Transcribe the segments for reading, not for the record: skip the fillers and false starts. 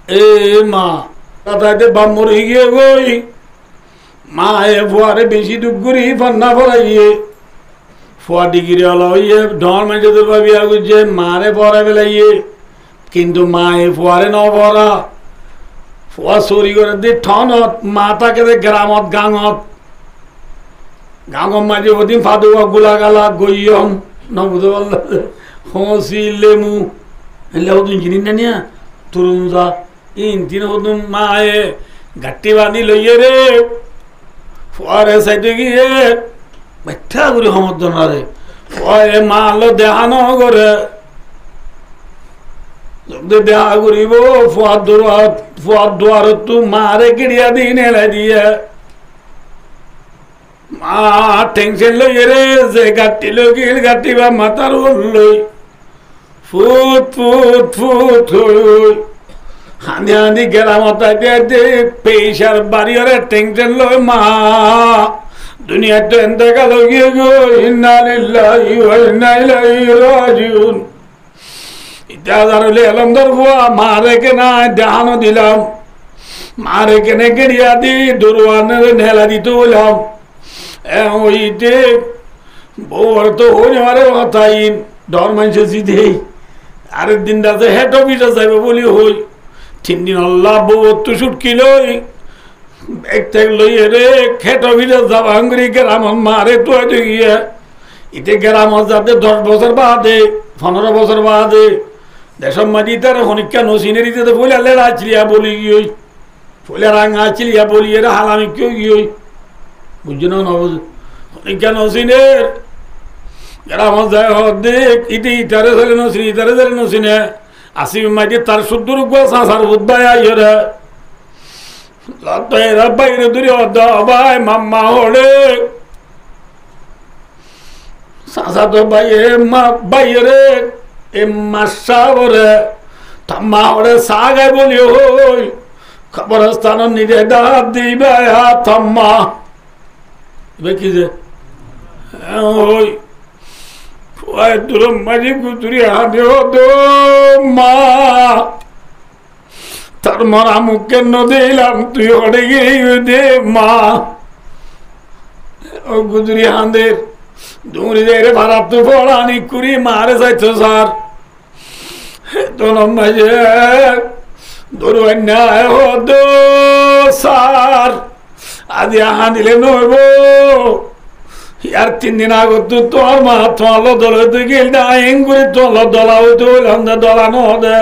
এ মা তাতে বাপ মরে গিয়ে গই মা এ ফুয়ারে বেশি দুঃখ করি ফান্না ফরাইয়ে ফুয়া ডিগ্রি হলো ইয়ে ঢর মেটে তোর বিয়া করছে মারে পড়া বেলাইয়ে কিন্তু মা এ ফুয়ারে ন পড়া ফুয়া চুরি করে দি ঠনত মা তাকে গ্রামত গাঙত গাঙম মাঝে ওদিন ফাদু গোলা গালা গইয়ম নবুধ হসি লেমু এলে ওদিন জিনিস না নিয়া তরুণ যা ইনতিন ওদিন মা এ গাটি বাঁধি লইয়ে রে ফুয়ারে সাইডে গিয়ে ব্যাখ্যা করি সমর্থনারে ফুয়ারে মা আলো দেহানো করে দেহা করিব ফুয়ার দোয়ার তু মারে কিড়িয়া দিন এলে দিয়ে মা টেনশন লইয়ে রে যে গাটি লগিল গাটি বা মাথার লই ফুট ফুট ফুট হাঁদি হাঁদি গেলামত পেশার বাড়িয়ারে টেনশন লই মা দুনিয়া তো এনতে গেল গিয়ে গো ইন্না লিল্লাহি ওয়া ইন্না ইলাইহি রাজিউন ইতাজার হলে এলমদর হুয়া মারে কেনা দেহানো দিলাম মারে কেনে গেড়িয়া দি দুরওয়ানের ঢেলা দিতে বললাম ওইতে বউর তো হয়ে মারে কথাই ডর মানুষ জিদেই আরেক দিন রাতে হেড অফিসে যাবে বলি হই 3 দিন আল্লাহ বউ তো ছুটকি লই এক থেকে লইয়ে রে হেড অফিসে যাবা হাঙ্গরি গ্রাম মারে তো গিয়ে ইতে গ্রাম যাতে 10 বছর বাদে 15 বছর বাদে দেশম মাঝি তার হনিকা নসিনের ইতে বলে লেড়া চিলিয়া বলি গিয়ে ফুলে রাঙা চিলিয়া বলি এরা হালামি কেউ গিয়ে বুঝছো না নবুঝ হনিকা নসিনের গ্রাম যায় দেখ ইতে ইতারে ধরে নসিন ইতারে ধরে নসিনে আসি মাঝে তার শুদ্ধর সাঁসার বুদ্ধায় আইরে এরা বাইরে দূরে ভাই মাম্মা হলে সাঁসা তো বাইরে মা বাইরে এ মাসা ওরে থাম্মা ওরে সাগাই বলি ওই খবরস্থান নিজে ডাক দিবে থাম্মা কি যে ওই দূর মাঝে গুজরি হাতে দো মা তার মরা মুখ কেন দিলাম তুই ওড়ে গিয়ে দে মা ও গুজরি হাঁদের দুমরি রে ভাড়া তো পড়ানি করি মারে যাইতো স্যার তোর মাঝে ধরু অন্যায় হতো স্যার আদি আহা দিলে নইব আর 3 দিন আগত তোর মা তোল দল হইতে গেল না এঙ্গুরি তোল দলা হইতে হইলাম না দলানো হদে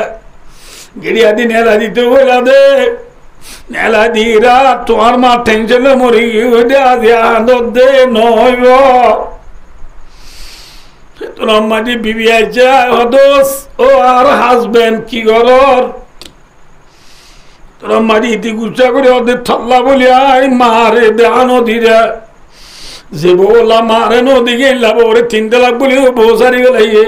গিড়িয়া দি নেলা দিতে হইলা দে নেলা দিরা তোর মা টেনশনে মরি গিয়ে আদি আনন্দ দে নইব তোর মাঝে বিবি আছে হদোস ও আর হাজবেন্ড কি গরর তোর মাঝে ইতি গুচ্ছা করে ওদের থল্লা বলি আয় মারে দেহানো ধীরে যে বউলা মারে নদী গেলা বউরে 3 লাখ বলি বউ সারি গেলাইয়ে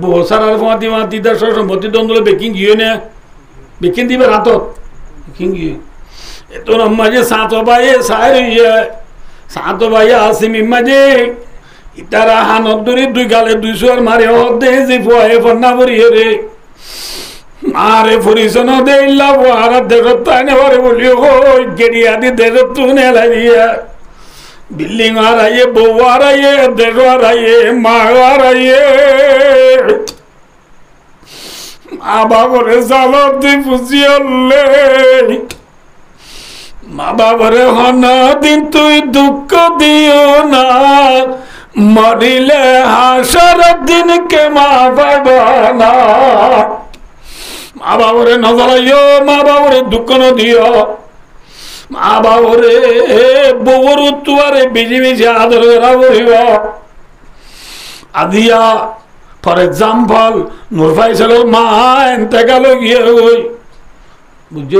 বউ সারার ফাঁতি ফাঁতি তার সম্পত্তি দ্বন্দ্ব বেকিং গিয়ে নে বেকিং দিবে রাতত বেকিং গিয়ে তোর মাঝে সাত ভাই সাত ভাই আসিমি মাঝে ইতারা হানত ধরে 2 গালে 200 মারে হদে যে ফুয়ে ফন্না ভরিয়ে রে মারে ফুরিসন দে ইল্লা আর দেরত তানে ভরে বলি ও গেড়িয়া দি দেরত তুনে লাগিয়া বিল্ডিং আর আইয়ে বউ আর আইয়ে দেড় আর আইয়ে মা আর আইয়ে মা বাবরে জালত দি ফুজিয়লে মা বাবরে হন দিন তুই দুঃখ দিও না মরিলে হাসর দিন কে মা পাইবা না মা বাবরে নজরাইও মা বাবরে দুঃখ ন দিও মা বাবরে বউর তুয়ারে বেজি বেজি আদর করিব আদিয়া ফর এক্সাম্পল নূর ফাইসালের মা এনতে গেল গিয়ে ওই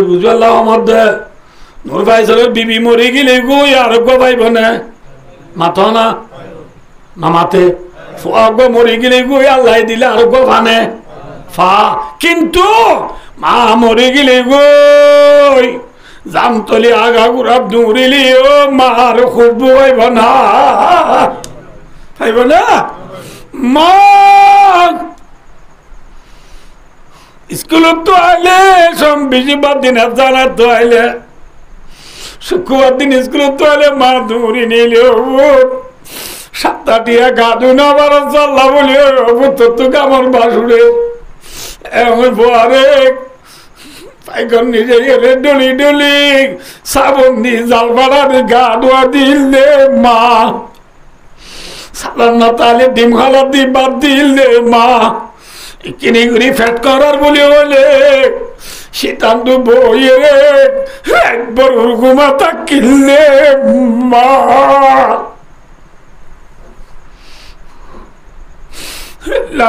বুঝাল্লাহ মধ্যে নূর ফাইসালের বিবি মরে গেলে গই আরোগ্য পাইব না মাথ না না মাথে ফুয়াগ্য মরে গেলে গই আল্লাহ দিলে আরোগ্য ফানে ফা কিন্তু মা মরে গেলে গই জামতলি আগা গুড়া দৌড়িলি ও মার খুব পাইব না পাইব না মা স্কুলত তো আইলে সব বেশিরভাগ দিন জানা তো আইলে শুক্রবার দিন স্কুলত তো আইলে মা দৌড়ি নিলে সাতটাটিয়া গাদু না বারো চাল্লা বলি তো কামর বাসুরে এমন পরে পাইকন নিজে গেলে ডলি ডলি সাবন দি জাল বাড়া দি গা ধোয়া দিল দে মা সালাম না তাহলে ডিম খালা দি বাদ দিল দে মা কিনি গুড়ি ফ্যাট করার বলে হলে শীতান্ত বইয়ে রে একবার উর্গুমা তা কিনলে মা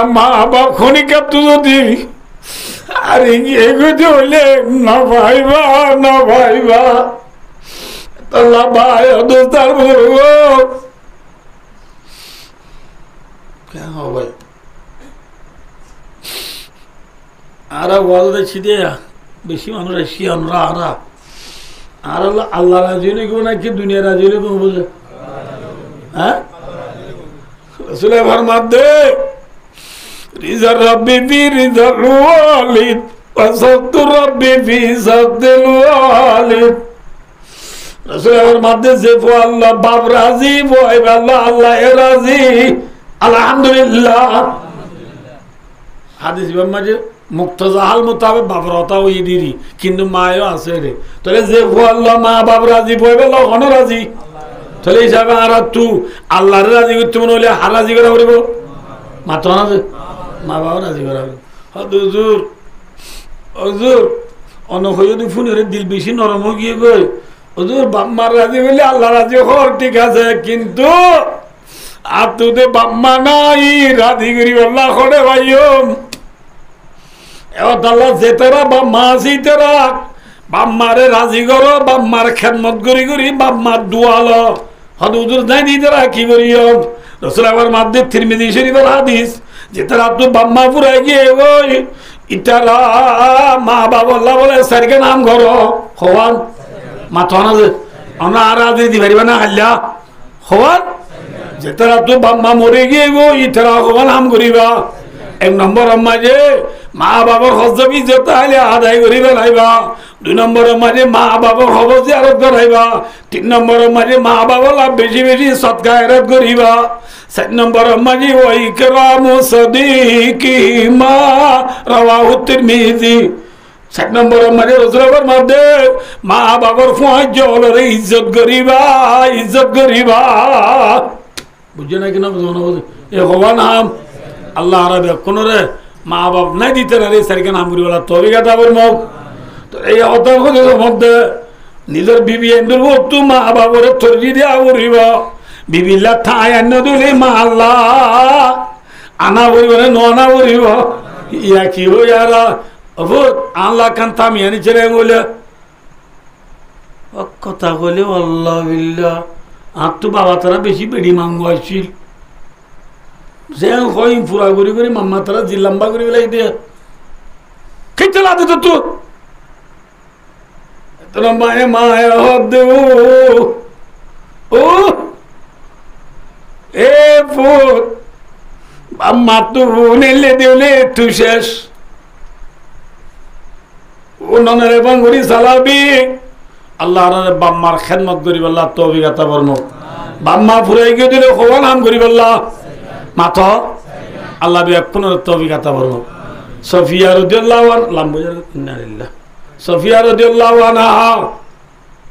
মা বাপ খনিকা তো যদি আর এগুলো হইলে না ভাইবা না ভাইবা তাল্লা ভাই দোস্তার বলবো কেন ভাই আর ওয়াল দেখছি দিয়া বেশি মানুষ আসি আমরা আর আল্লাহ রাজি হলে কেউ নাকি দুনিয়া রাজি হলে কেউ বোঝে হ্যাঁ রসুলের মাধ্যমে রিজা রব্বি ফি রিজাল ওয়ালিদ ওয়াসাদতু রব্বি ফি সাদদিল ওয়ালিদ রাসূলের মধ্যে যে আল্লাহ বাপ রাজি বই আল্লাহ আল্লাহ রাজি আলহামদুলিল্লাহ হাদিস মাঝে মুক্তজাহাল মোতাবেক বাবরতা ওই দিদি কিন্তু মায়ও আছে রে তাহলে যে আল্লাহ মা বাপ রাজি বই আল্লাহ হন রাজি তাহলে হিসাবে আর তু আল্লাহর রাজি করতে মনে হলে হার রাজি করা পড়ব মাত্র না মা বাবা রাজি করাবে হুজুর হুজুর অনখ যদি ফোনের দিল বেশি নরম হয়ে গিয়ে গই হুজুর বাম্মার রাজি বলে আল্লাহ রাজি হর ঠিক আছে কিন্তু আর তুতে বাম্মা নাই রাজি করি আল্লাহ করে ভাইও এবার আল্লাহ যেতেরা বাম্মা আছি তেরা বাম্মারে রাজি করো বাম্মার খেদমত করি করি বাম্মার দুয়াল হদ হুজুর নাই দিতে কি করিও রসুল আমার মাধ্যমে তিরমিজি শরীফের হাদিস যেটা তো বাম্মা পুরাই গিয়ে ওই ইটারা মা বাবা বলে সারিকে নাম করো হওয়ান মাথা না যে আমরা আর আজ দিতে পারিবা না হাল্লা হওয়ান যেটা তো বাম্মা মরে গিয়ে গো ইটারা হওয়া নাম করিবা এক নম্বর মাঝে মা বাবার হজবি যেতে হলে আদায় করি বেলাইবা দুই নম্বরের মাঝে মা বাবার হব জিয়ারত করাইবা তিন নম্বরের মাঝে মা বাবা লাভ বেশি বেশি সৎকায়রত করিবা চার নম্বরের মাঝে ওই কেরামু সদিকি মা রাওয়াহু তিরমিজি চার নম্বরের মাঝে রসুলের মধ্যে মা বাবার ফুয়াজ জলরে ইজ্জত করিবা বুঝছে না কিনা বুঝবো না বুঝে এ হবা নাম আল্লাহ আরবে কোন রে মা বাপ নাই দিতে রে সারিকে নাম করি বলা তবে কথা বল মুখ তো এই অতর্কের মধ্যে নিজের বিবি এন্দুর তু মা বাবরে তর্জি দিয়া করিব বিবিল্লা ঠাই আন্য দিলে মা আল্লাহ আনা করিব না ননা করিব ইয়া কি হো ইয়ারা আল্লাহ খান থামি আনি ছেড়ে বলে কথা বলে আল্লাহ বিল্লাহ আর তো বাবা তারা বেশি বেড়ি মাঙ্গ আসছিল যে হয় পুরা করি করি মাম্মা তারা জিল্লাম্বা করি বেলা দিয়ে খেতে লাদে তো তু তোরা মায়ে মায়ে হদ ও এ ফুট মাম্মা তু নেলে দেউলে তু শেষ ও ননের বাঙ্গুরি সালাবি আল্লাহ বাম্মার খেদমত করি বললা তো অভিজ্ঞতা বর্ণ বাম্মা ফুরাই গিয়ে দিলে হওয়া নাম করি বললা মাথ আল্লাহ পুনর অভিজ্ঞতা বর্ণ সফিয়া রাদিয়াল্লাহু আনহা সফিয়া রাদিয়াল্লাহু আনহা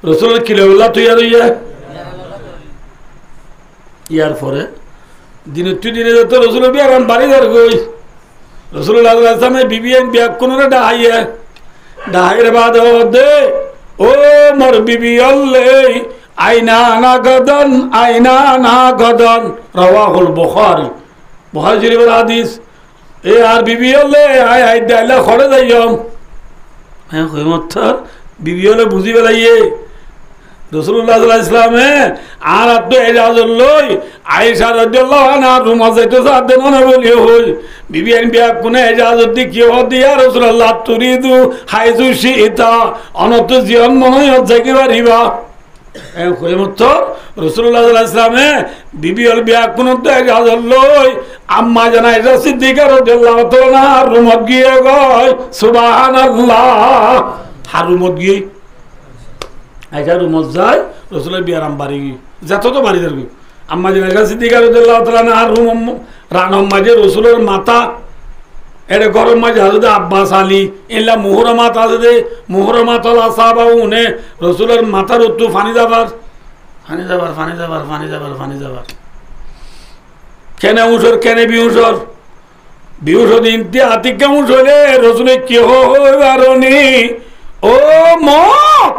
রাসূলের কিলাউল্লাহ তৈয়ার হইয়া ইয়ার পরে দিনে যত রসুলের বিয়ার বাড়ি ধর গই রসুল্লাহ সামনে বিবিএন বিয়া কোনরে ডাহাইরে বাদ দে ও মোর বিবি আল্লে আইনা না গদন রাওয়াহুল বুখারী শরীফের হাদিস এ আর বিবি আল্লে আই দাইলা খড়ে যাইম হ্যাঁ কইমত বিবি আল্লে বুঝি বেলাইয়ে রাসূলুল্লাহ সাল্লাল্লাহু আলাইহি ওয়াসাল্লামে আর আব্দু এজাজুল লই আয়েশা রাদিয়াল্লাহু আনহা রুমা যাইতে সাথে না বলি হই বিবিয়ান বিয়া কোনে এজাজত দি কি হদি ইয়া রাসূলুল্লাহ তুরিদু হাইজু শিতা অনত জীবন মনে হচ্ছে কি বাড়িবা রসুল্লাহ ইসলামে বিবি হল বিয়া কোন লই আম্মা জানা এটা সিদ্দিকার রুমত গিয়ে গয় সুবহানাল্লাহ হারুমত গিয়ে আইসা রুমত যায় রসুলের বিয়ার আম্বারি যত তো বাড়ি যাবি আম্মা জানা এটা সিদ্দিকার আর রুম রানম মাঝে রসুলের মাথা এটা গরম মাঝে হাজতে আব্বাস আলী এলা মুহরমাত আছে মুহরমাত সাহাবা উনে রসুলের মাথার উত্তু ফানি যাবার কেনে উসর কেনে বিহুসর বিহুসর ইন্তি আতিকা উসরে রসুলে কেহ হইবারনি ও মত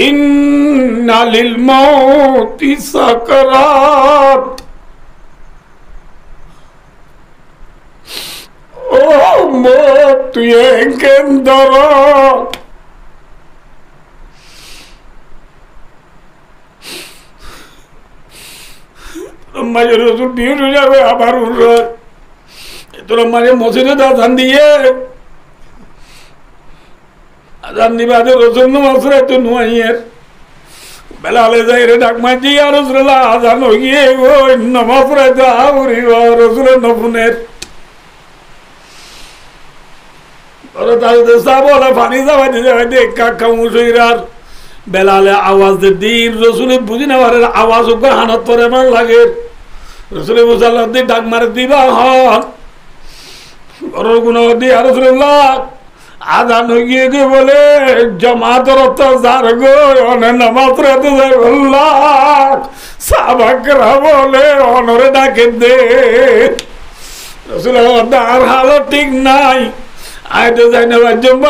ইন্না লিল মাউতি সাকারাত ও মত তুই কেন্দর মাঝে রসুল বিহুস হয়ে যাবে আবার তোর মাঝে মসজিদে আজান দিয়ে আজান দিবে আজ রসুল নমাজরে তো নুয়াইয়ের বেলালে যাই রে ডাক মাঝি আর রসুল্লাহ আজান হয়ে গিয়ে নমাজরে তো আউরি রসুলের নফুনের পানি যাবাইতে যাবাইতে কাকা মুসইরার বেলালে আওয়াজ দিন রসুলে বুঝি না পারে আওয়াজ ওকে হানত পরে আমার লাগে রসুলে মুসাল্লাহ দিয়ে ডাক মারে দিবা হন ঘরের গুণ দিয়ে আর রসুল্লাহ আজান হয়ে গিয়ে গিয়ে বলে জমাতর যার গো অনে নামাজ রাতে যায় বললাম সাবাকরা বলে অনরে ডাকে দে রসুল আর হালত ঠিক নাই আইতে যাই না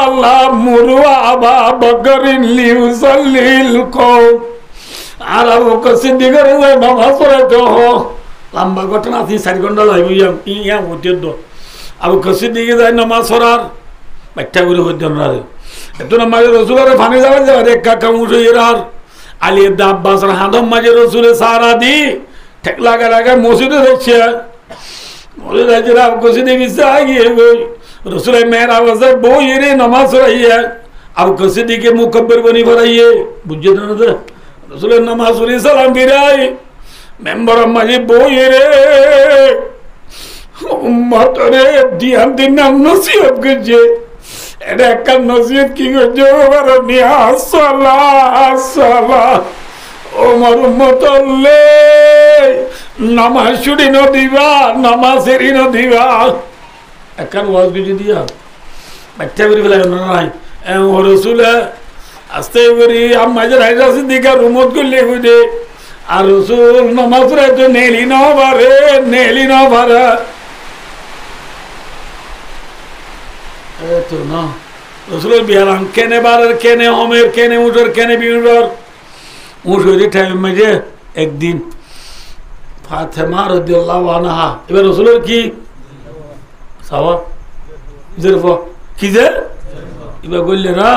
আল্লাহ মুরু আবা বকরিন লিউসাল্লিল কওম আর আবু সিদ্দিক করে যায় নামাজ পড়াইতে লম্বা ঘটনা আছে 4 ঘন্টা যাইব ইয়া হতে দো আবু সিদ্দিক যায় নামাজ পড়ার বাচ্চা করে হইতে না এত নামাজে রসুলের ফানি যাবে যে কাকা মুসইরার আলী আব্বাস হাদম মাঝে রসুলের সারা দি ঠেক লাগা লাগা মসজিদে দেখছে মসজিদে দেখছে আবু সিদ্দিক গিয়ে গই रसूल मेहर आवाज बो ये नमाज रही है अब कसीदी के मुकब्बर बनी भराइए बुझे ना रसूल नमाज सुनी सलाम फिराई मेंबर अम्मा जी बो ये रे उम्मत रे ध्यान दिन नसीहत कीजिए এটা একটা নসিহত কি করছে বারনিয়া সালা ওমর উম্মত লে নামাজ ছুটি ন দিবা নামাজ এরি ন দিবা একখান ওয়াজ বিজি দিয়া বাচ্চা করে ফেলে নাই রসুল আস্তে করি মাঝে রাইজা সিদ্দিকা রুমত করলে বুঝে আর রসুল নমাজ রাইতো নেলি ন পারে তো না রসুলের বিহারাম কেনে বারের কেনে হমের কেনে উঠর কেনে বিউর উঠরি টাইম মাঝে একদিন ফাতেমা রাদিয়াল্লাহু আনহা এবার রসুলের কি সাওয়া জেরফা কি যে এবার বললে না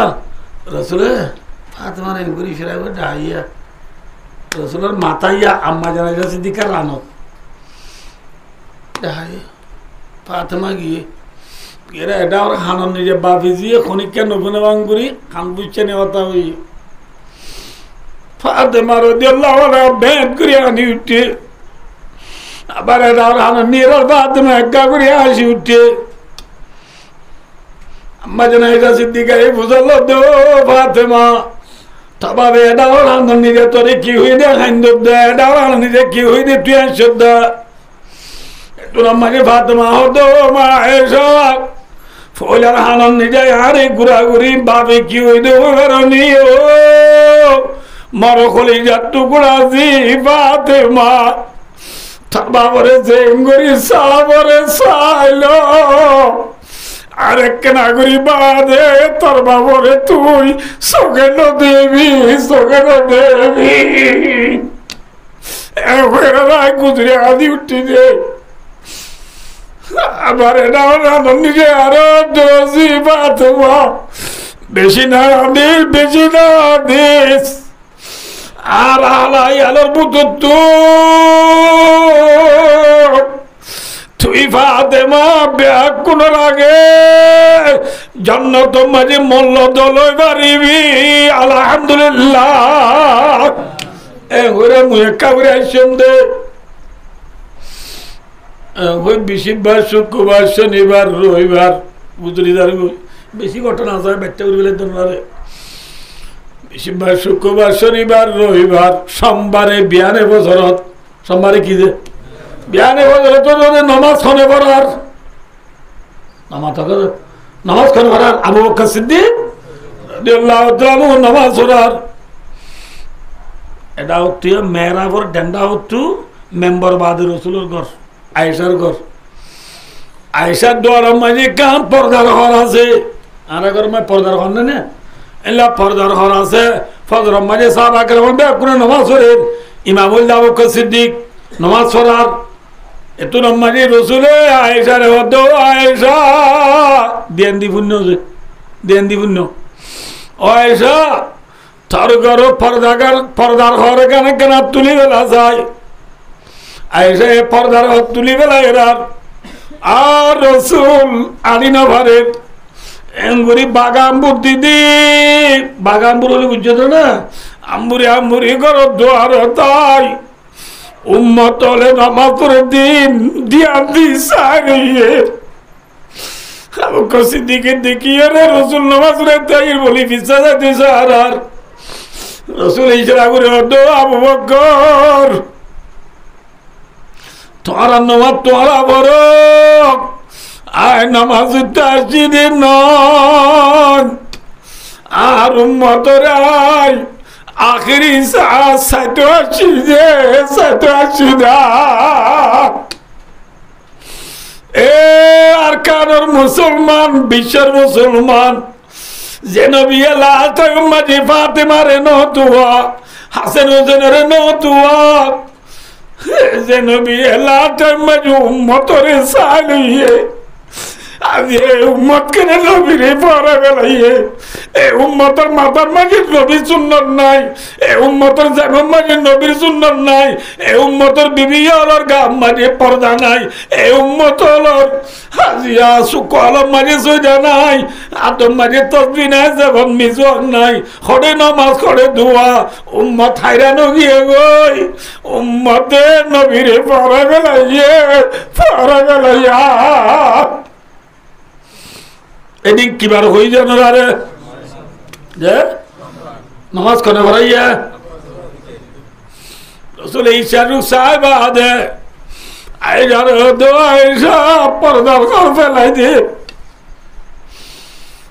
রসুলে ফাতেমা রে ঘুরি ফিরাইব ডাইয়া রসুলের মাথাইয়া আম্মা জানা যাচ্ছে দিকার রানত ডাই ফাতেমা গিয়ে এরা এটা ওর হানন নিজে বাপি দিয়ে খনিকা নবনে বাঙ্গুরি খান বুঝছে নেওয়াতা হই ফাতেমা রাদিয়াল্লাহু আনহা ব্যাগ করে আনি উঠে আবার এটা ওর হানন নিরার ফাতেমা একা করে আসি উঠে আম্মা জানা এটা সিদ্দিকারে বুঝালো দো ফাতেমা তবে এটা ওর হানন নিজে তোরে কি হই দে খাইন্দ দে এটা ওর হানন নিজে কি হই দে তুই আসদ একটু আম্মাকে ফাতেমা হতো মা এসো ফলার হানন নিজে আরে ঘুরাঘুরি বাবে কি হই দে ওরনি ও মরখলি যার টুকরা জি ফাতেমা তার বাবরে জেঙ্গরি সাবরে সাইলো আরেক নাগরি বাদে তোর বাবরে তুই সগেন দেবী রায় গুজরে আদি উঠি দে আবার এটা নিজে আরো দোষী ফাতেমা বেশি না দিস আর আলাই আলোর বুদ্ধ তুই ফাতেমা বিয়া কোনের আগে জান্নাত মাঝে মল্ল দলই পারিবি আলহামদুলিল্লাহ এ ঘরে মুয়ে কাবরে আসছেন দে বৃহস্পতিবার শুক্রবার শনিবার রবিবার বুঝলিদার বেশি ঘটনা আছে ব্যাখ্যা করে বলে তোমরা বৃহস্পতিবার শুক্রবার শনিবার রবিবার সোমবারে বিয়ানে বছরত সোমবারে কি যে বিয়ানে বছরত নমাজ খনে পড়ার নামাজ খনে পড়ার আবু বকর সিদ্দিক রাদিয়াল্লাহু তাআলা নামাজ পড়ার এটা হচ্ছে মেহরাবর ডেন্ডা হচ্ছে মেম্বার বাদে রসুলের ঘর আয়েশার ঘর আয়েশার দোয়ার মাঝে কাম পর্দার ঘর আছে আর ঘর মে পর্দার ঘর না এলা পর্দার ঘর আছে ফজর মাঝে সাহাবা কেরাম বেকুনে নামাজ পড়েন ইমামুল আবু বকর সিদ্দিক নামাজ পড়ার এত মাঝে রসুলে আয়েশার হদ আয়েশা দেন দি পুণ্য দেন দি পুণ্য আয়েশা তার ঘর পর্দার ঘর কেনা কেনা তুলি বেলা যায় আয়েশা পর্দার ঘর তুলি বেলা এরার আর রসুল আলিনা ভারের এঙ্গুরি বাগাম্বুর দিদি বাগাম্বুর হলে বুঝছো তো না আম্বুরি আম্বুরি করো দোয়ার তাই উম্মত হলে নামাজ পড়ে দিন দিয়া দিশাইয়ে আবু বকর সিদ্দিকের দেখিয়ে রে রসুল নামাজ পড়ে তাই বলি পিছা যাইতে আর রসুল ইশারা করে দো আবু বকর তোরা নামাজ তোরা বড় আয় নামাজ তাসজিদে নন আর উম্মতের আয় আখেরি সাথে আসিদে এ আর কারোর মুসলমান বিশ্বের মুসলমান যে নবী লাল মাঝে ফাতেমারে নতুয়া হাসান হোসেনের নতুয়া যে নবী লাল মাঝে উম্মতরে সালিয়ে আজ উম্মত কেন নবীরে পড়া গেলাইয়ে এ উম্মতের মাথার মাঝে নবীর সুন্নত নাই এ উম্মতের জামার মাঝে নবীর সুন্নত নাই এ উম্মতের বিবি হলর গাম মাঝে পর্দা নাই এ উম্মত হলর হাজিয়া সুকলম মাঝে সোজা নাই আদম মাঝে তসবি নাই যেমন মিজর নাই খড়ে নামাজ খড়ে ধোয়া উম্মত হাইরানো গিয়ে গই উম্মতে নবীরে পড়া গেলাইয়া এদিক কিবার হয়ে যান আরে যে নামাজ কনে ভরাইয়া রসুল ঈশারু সাহেব আদে আইজার দোয়া ঈশা পর্দার ঘর ফেলাই দে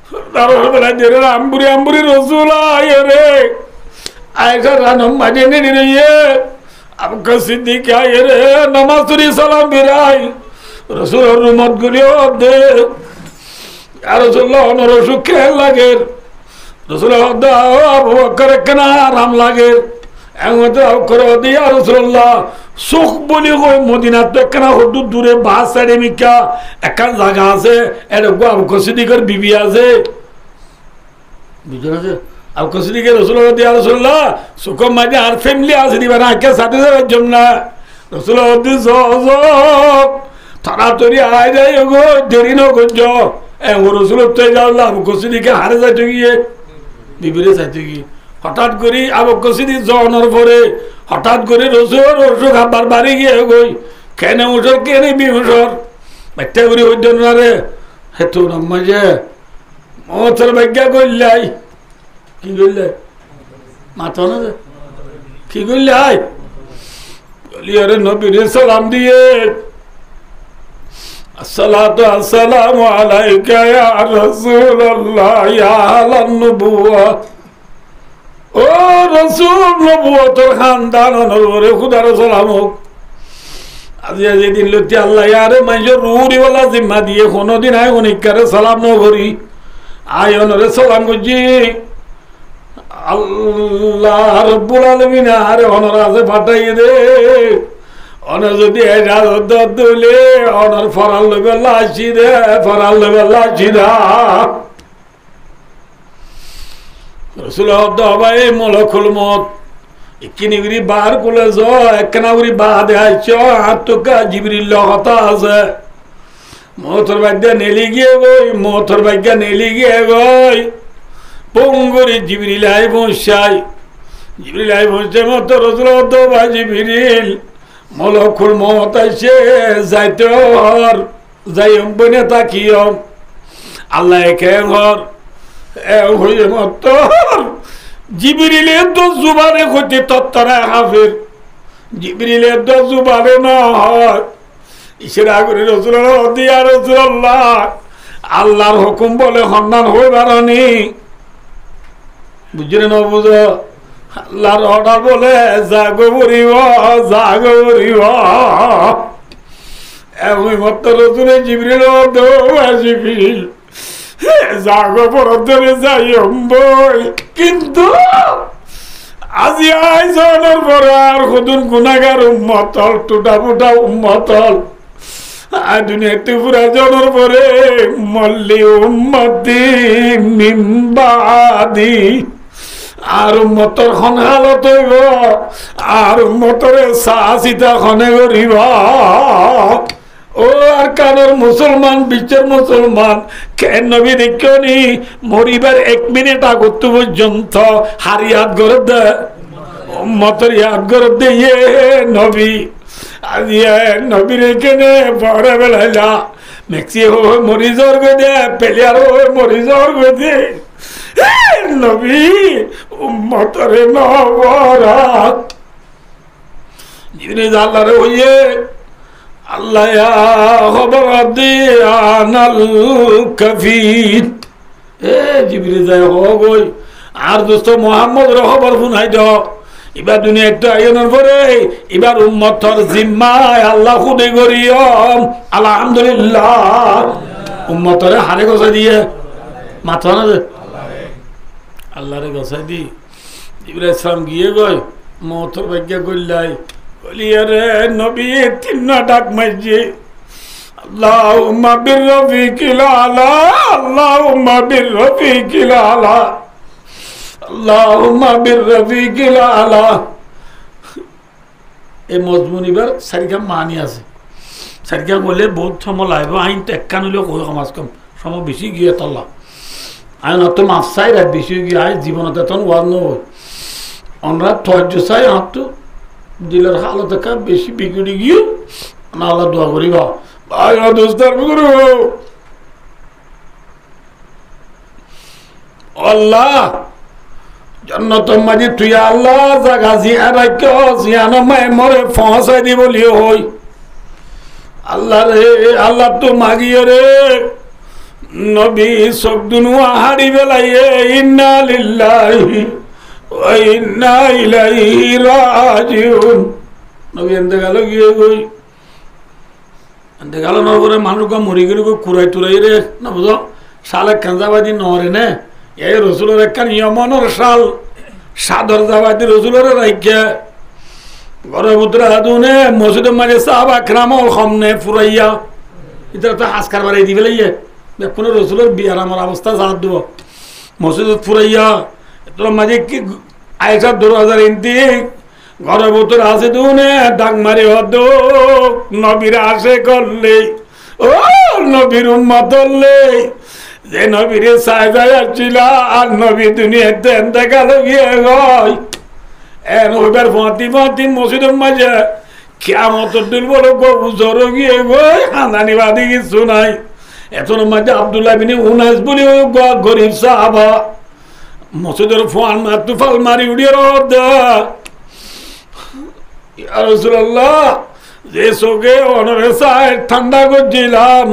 পর্দার ফেলাই দে রে আম্বুরি আম্বুরি রসুল আয় রে আয়েশা রানম মাঝে নিয়ে রে আবু বকর সিদ্দিক আয় রে নামাজ তুরি সালাম বিরাই রসুল রুমত গুলিও দে রসুল্লাহ অনরসুখ খেয়াল লাগে রসুল আবু বকর কেনা আরাম লাগে রসুল্লাহ সুখ বলি কই মদিনা তো কেনা হদুর দূরে বাস সাইডে মিকা একখান জায়গা আছে এটা আবু বকর সিদ্দিকের বিবি আছে বুঝলেন আছে আবু বকর সিদ্দিকের রসুল্লাহ দিয়া রসুল্লাহ সুখ মাঝে আর ফ্যামিলি আছে দিবা না কে সাথে যাওয়ার জন্য রসুল্লাহ তাড়াতাড়ি আয় যায় গো দেরি ন করছ রসুল আবু বকর সিদ্দিকের হারে যাইতে গিয়ে বিবিরে যাইতে গিয়ে হঠাৎ করে আবু বকর সিদ্দিক জনের পরে হঠাৎ করে রসুল রসুল খাবার বাড়ি গিয়ে গই কেনে উঠর কেনে বিহুসর বাচ্চা করে হইতেন না রে হেতু নম্মাজে মহতর ভাগ্যা করলাই কি করলে মাথা না কি করলে আয় বলি আরে নবীরে সালাম দিয়ে আসসালাতু আসসালামু আলাইকা ইয়া রাসূলুল্লাহ ইয়া আহলান নবুওয়া ও রাসূল নবুয়তের খানদান নবরে খুদার সালাম হোক আজি যেদিন লতি আল্লাহ ইয়ারে মাইজর রুরিওয়ালা জিম্মা দিয়ে কোনদিন আয় অনেককারে সালাম ন করি আয় অনরে সালাম করছি আল্লাহ রাব্বুল আলামিন আরে অনর আছে পাঠাইয়ে দে অনার যদি দিলে অনার ফরাল লবে লাচি দে ফরাল লবে লাচি দা রসুল ভাই মলকুল মত ইকিনিগরি বার কুলে জ একনাগরি বাদে আইছ আর তো কা জিবরিল হতা আছে মহতর বাদ্যা নেলি গিয়ে গই মহতর বাদ্যা নেলি গিয়ে গই পঙ্গরি জিবরিল আই বসাই জিবরিল আই বসে মত রসুল বা জিবরিল মলকুল মত আইসে যাইতে যাই বনে তাকিও আল্লাহ কে ঘর হয়ে মত জিবরিলের তো জুবানে হইতে তত্তরা হাফের জিবরিলের তো জুবানে না হয় ইশারা করে রাসূলুল্লাহ দিয়া রাসূলুল্লাহ আল্লাহর হুকুম বলে হন্নান হইবারনি বুঝলে না বুঝো আল্লাহর অর্ডার বলে জাগো বরিব এমন মত রাসূল জিবরিল জিবরিল জাগো পরদরে যাই বই কিন্তু আজি আইজনের পরে আর খুদুন গুনাহগার উম্মতল টুটা ফুটা উম্মতল আর দুনিয়াতে পুরা জনের পরে মল্লি উম্মতি মিমবাদি আর উম্মতর খন হালত হইব আর উম্মতরে সাহসিতা খনে করিব ও আর কারোর মুসলমান বিশ্বের মুসলমান কেন নবী দেখনি মরিবার 1 মিনিট আগত পর্যন্ত হারিয়াত করে দে উম্মতের ইয়াদ করে দে নবী আজ নবীর এখানে বড় বেলা মেক্সি হয়ে মরিজর গো দে পেলিয়ার হয়ে মরিজর গো দে নবী উম্মতরে নবরাত জিবরিল আল্লাহরে হইয়ে আল্লাহ খবর দিয়ানাল কাফির জিবরিল যায় হগই আর দোস্ত মুহাম্মদ র খবর শুনাই দাও এবার দুনিয়া তো আইনের পরে এবার উম্মতর জিম্মায় আল্লাহ খুদে করিয়ম আলহামদুলিল্লাহ উম্মতরে হারে গছাই দিয়ে মাথা না আল্লাহরে গছাই দি জিবরিল ইসলাম গিয়ে গয় মহতর ভাগ্য কইলাই বলিয়ারে নবী তিন ডাক মাইজি আল্লাহুম্মা বিররফিকিল আলা আল্লাহুম্মা বিররফিকিল আলা আল্লাহুম্মা বিররফিকিল আলা এই মজমুন এবার সারিকা মানি আছে সারিকা বলে বহুত সময় লাগবে আইন তো একখান হলেও কই সমাজ কম সময় বেশি গিয়ে তল্লা আইন অত মাছ চাই রাত বেশি গিয়ে আই জীবনত তখন ওয়ার নয় আমরা ধৈর্য চাই তো দিলের হালত বেশি বিগড়ে গিয়ে না আল্লাহ দোয়া করিবা ভাই দোস্তার বিগড়ে আল্লাহ জন্নত মাঝে তুই আল্লাহ জাগা জিয়া রাখ জিয়ানো মায় মরে ফসাই দি বলি হই আল্লাহ রে আল্লাহ তো মাগিয়ে রে নবী সব দুনুয়া হাড়ি বেলাইয়ে ইন্না লিল্লাহি ওয়া ইন্না ইলাইহি রাজিউন নবী এন্তে গেল গিয়ে গই এন্তে গেল না করে মানুষ মরি গেলে কুড়াই টুরাই রে না বুঝো সালে কাঞ্জাবাদী নরে নে এই রসুলের একটা নিয়মনের সাল সাদর জাবাদি রসুলের রাইখে ঘরের ভিতরে হাতুনে মসজিদের মাঝে সাহাবা একরামল খমনে ফুরাইয়া এটা তো হাসকার বাড়াই দি ফেলাইয়ে কোনো রসুলের বিয়ার আমার অবস্থা জানাত দেব মসজিদ ফুরাইয়া তোর মাঝে কি আয়সা 2000 ইন্তি ঘরের ভিতরে আছে দুনে ডাক মারি হদ নবীর আসে করলে ও নবীর উম্মত হলে যে নবীরে সাহেবাই আসছিল আর নবী দুনিয়াতে দেখা গিয়ে গয় এন ওইবার ফাঁতি ফাঁতি মসজিদের মাঝে কিয়ামত দিল বলে গবুজর গিয়ে গই হানানি বাদি কিছু নাই এতর মাঝে আব্দুল্লাহ বিন উনাস বলি ওই গরিব সাহাবা মসজিদের ফোয়ান মারতু ফাল মারি উড়িয়ে রদ ইয়া রাসূলুল্লাহ যে সোগে অনরে সাহেব ঠান্ডা করছিলাম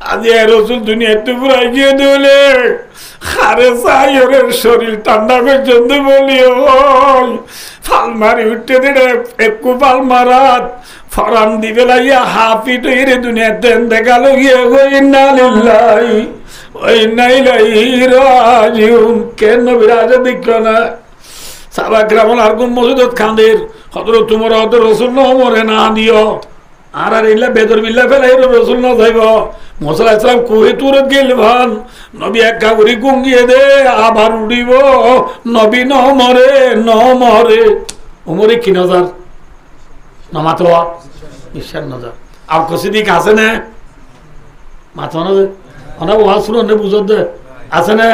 আজ রসুল দুনিয়াতে পুরাই গিয়ে দিলে হারে সাইরের শরীর ঠান্ডা পর্যন্ত বলি ফাল মারি উঠতে দিলে একটু ফাল মারাত ফরাম দিবে লাইয়া হাফিট হইরে দুনিয়াতে দেখাল গিয়ে ইন্না লিল্লাহি ওয়া ইন্না ইলাইহি রাজিউন কেন বিরাজ দিক্ষ না সাবা গ্রামল আর কোন মসজিদত খান্দের হযরত তোমার হযরত রাসূল মরে না দিও আর আর ইল্লা বেদর বিল্লাহ ফেলাই রসুল না যাইব মুসা আলাইহিস সালাম কুহে তুরত গেল ভান নবী এক গাগরি গুঙ্গিয়ে দে আবার উড়িব নবী ন মরে উমরে কি নজর নামাতোয়া বিশ্বাস নজর আর কসিদিক আছে না মাথা না অনেক ওয়াজ শুনো অনেক বুঝত দে আছে না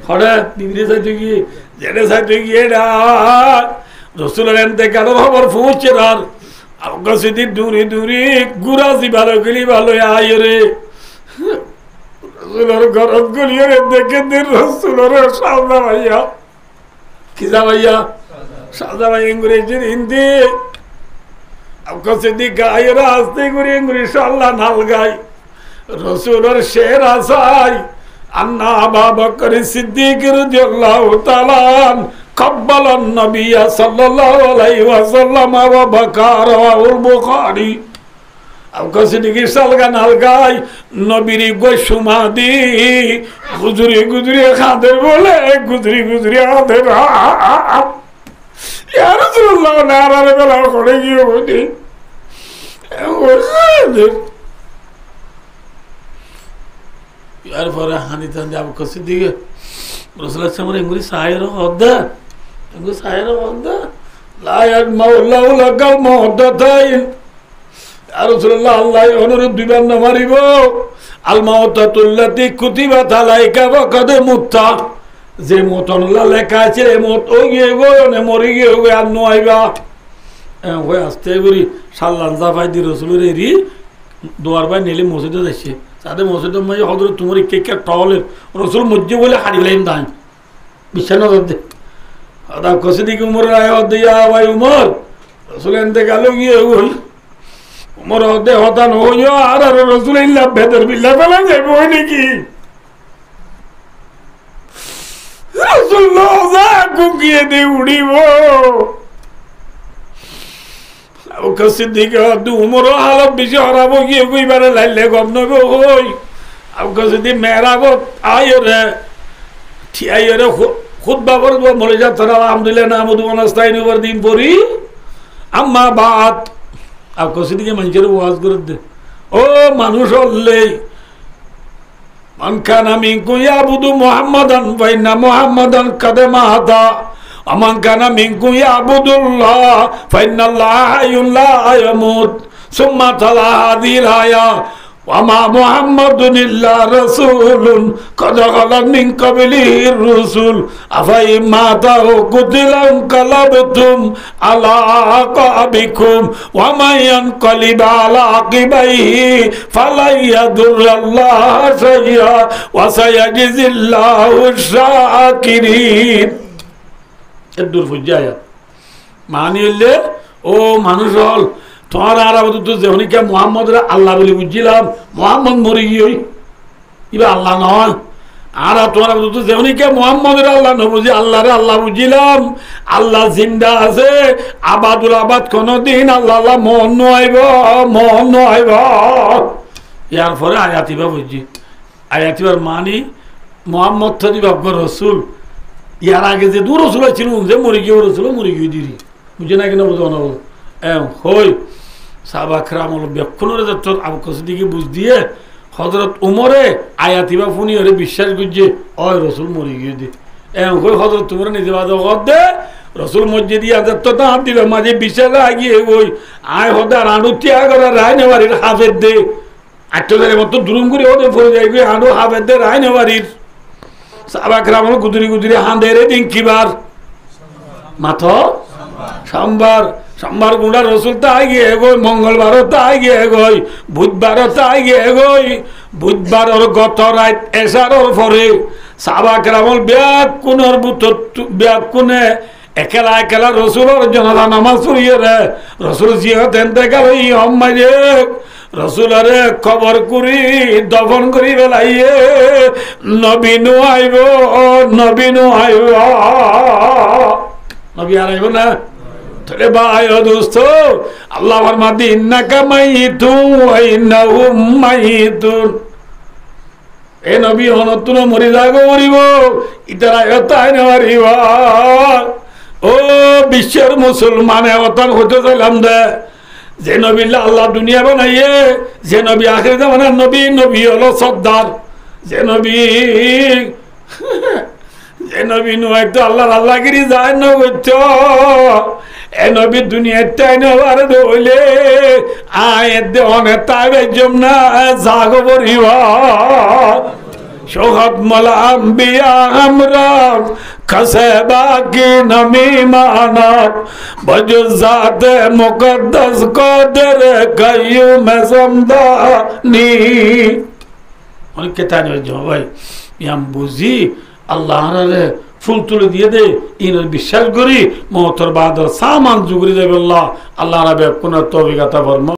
হরে বিবিরে চাইতে গিয়ে জেনে চাইতে গিয়ে না রসুলের এনতে কেন খবর পৌঁছে আর আমাকে সেদিন দূরে দূরে গুড়াছি ভালো গেলি ভালো আয় রে রসুলের গরম গলিয়ে রে দেখে দিন রসুলের সাজা ভাইয়া কিসা ভাইয়া সাজা ভাই ইংরেজির হিন্দি আমাকে সেদিন গায়েরা আসতে করে ইংরেজ আল্লাহ নাল গাই রসুলের শের আসাই আন্না আবু বকর সিদ্দিক রাদিয়াল্লাহু তাআলা কব্বালান নবী সাল্লাল্লাহু আলাইহি ওয়াসাল্লাম ওয়া বাকার ওয়াল বুখারী আমাকে সেদিন সালগা নাল গাই নবীর গোসুমাদি গুজরি গুজরি খাদের বলে গুজরি গুজরি খাদের ইয়া রাসূলুল্লাহ নারারে বেলা করে গিয়ে বলি এরপরে হানি টান যাবো কষি দিকে রসুলের সামনে এগুলি সাহের হদ্দা এগুলি সাহের হদ্দা লায়াত মাওলাউ লাগাল মুহদ্দাতাইন ইয়া রাসূলুল্লাহ আল্লাহ অনুরোধ দিবেন না মারিব আল মাউতাতুল্লাতি কুতিবাত আলাইকা ওয়া কাদ মুত্তা যে মতনলা লেখা আছে মত ওই গিয়ে গো নে মরি গিয়ে গো আর নো আইবা ওই আস্তে করি সাল্লান জাফাই দি রসুলের এরি দোয়ার বাই নেলে মসজিদে যাচ্ছে তাদের মসজিদের মাঝে হজরত তোমার কে টলের রসুল মজ্জে বলে হারি লাইন দাঁড় বিশ্বাস না দে আদা কষে দিকে উমর রায় দিয়া ভাই উমর রসুল এনতে গেল গিয়ে ওই উমর হদে হতান হইও আর আর রসুল ইল্লা ভেতর বিল্লা ফেলা যাবে ওই নাকি রসুল যা গুগিয়ে দিয়ে উড়িব সিদ্দিকে উমর হালত বেশি হরাবো গিয়ে কইবারে লাইলে গম নব হই আমাকে যদি মেহরাবত আয়রে ঠিয়াইরে খুতবা করব মরে যা তোরা আলহামদুলিল্লাহ নাহমাদু ওয়া নাস্তাইনু ওয়া দিন পড়ি আম্মা বাদ আমাকে সিদ্দিকে মানুষের ওয়াজ করে দে ও মানুষ হলে মান কানা মিনকুম ইয়াবুদু মুহাম্মাদান ওয়া ইন্না মুহাম্মাদান কাদ মাতা আমান কানা মিনকুম ইয়াবুদুল্লাহ ফাইনাল্লাহ হাইয়ুন লা ইয়ামুত সুম্মা তালা হাযিহিল আয়া ওয়া মা মুহাম্মাদুন ইল্লা রাসূলুন কাদ খালাত মিন ক্বাবলিহির রুসুল আফা ইম্মাতা কুতিলা কালাবতুম আলা আকাবিকুম ওয়া মান ইয়ানকালিব আলা আকিবাইহি ফালা ইয়াদুরুল্লাহ শাইআ ওয়া সায়াজিজিল্লাহু শাকিরিন দূর ফুজায়া মানি হইলে ও মানুষ হল তোমার আর তো যেমনিকে মোহাম্মদরা আল্লাহ বলে বুঝছিলাম মোহাম্মদ মরি গিয়ে ইবা আল্লাহ নয় আর তোমার তো যেমনিকে মোহাম্মদরা আল্লাহ নবুঝি আল্লাহরে আল্লাহ বুঝিলাম আল্লাহ জিন্দা আছে আবাদুল আবাদ কোনদিন আল্লাহ আল্লাহ মোহন আইব ইয়ার পরে আয়াতিবা বুঝছি আয়াতিবার মানি মোহাম্মদ থদিবা রসুল ইয়ার আগে যে দূর রসুল ছিল যে মরে গিয়ে রসুল মরে গিয়ে দিদি বুঝে না কিনা বুঝো না হই সাবাখরাম ব্যাখ্যানের যত দিকে বুঝ দিয়ে হজরত উমরে আয়াতিবা ফুনি ওরে বিশ্বাস করছে ওই রসুল মরে গিয়ে দি হই হজরত উমরে নিজে বাদ দে রসুল মসজিদ দিয়া যত হাত দিল মাঝে বিশ্বাস আগিয়ে ওই আয় হদে আর আনু ত্যাগ করে রায় নেওয়ারির হাফের দে আটটাদের মতো দুরুম করে ওদের পড়ে যায় আনু হাফের দে রায় নেওয়ারির সাবাখরাম গুদুরি গুদুরি হাঁদেরে দিন কিবার মাথ সোমবার গুঁড়া রসুল তাই গিয়ে গই মঙ্গলবারও তাই গিয়ে গই বুধবারও তাই গিয়ে গই বুধবারের গত রাত এসারর পরে সাবাখরামল ব্যাকুনের ব্যাগ কোনে একলা একলা রসুলের জনতা নামাজ পড়িয়ে রে রসুল জিহত এনতে গেল ই হম্মাইরে রসুলরে খবর করি দফন করি বেলাইয়ে নবীনু আইব নবী আর আইব না তোরে ভাই ও দোস্ত আল্লাহ ফরমাতি ইন্নাকা মাইতুন ওয়া ইন্নাহুম মাইতুন এ নবী হনতুন মরি যাগো মরিব ইতারা এতাই না মরিব ও বিশ্বের মুসলমান অতন হতে চাইলাম দে যে নবী আল্লাহ দুনিয়া বানাইয়ে যে নবী আখির জামানার নবী হলো সর্দার যে নবী নু একটু আল্লাহগিরি যায় না এ নবী দুনিয়ার টাইনে আর হইলে আয়ের দে অনেক তাইবে জমনা জাগো বরিবা শোহদ মালাম বিয়া আমরা খসে বাকি নমি মানব বজুজাত মুকদ্দস কদর কাইয়ুম সমদানি অনেক কেতানি ভাই ইয়াম বুঝি আল্লাহ রে ফুল তুলে দিয়ে দে ইনের বিশ্বাস করি মহতর বাদর সামান জুগরি দেবে আল্লাহ রাবে কোন তৌফিক আতা ফরমাও।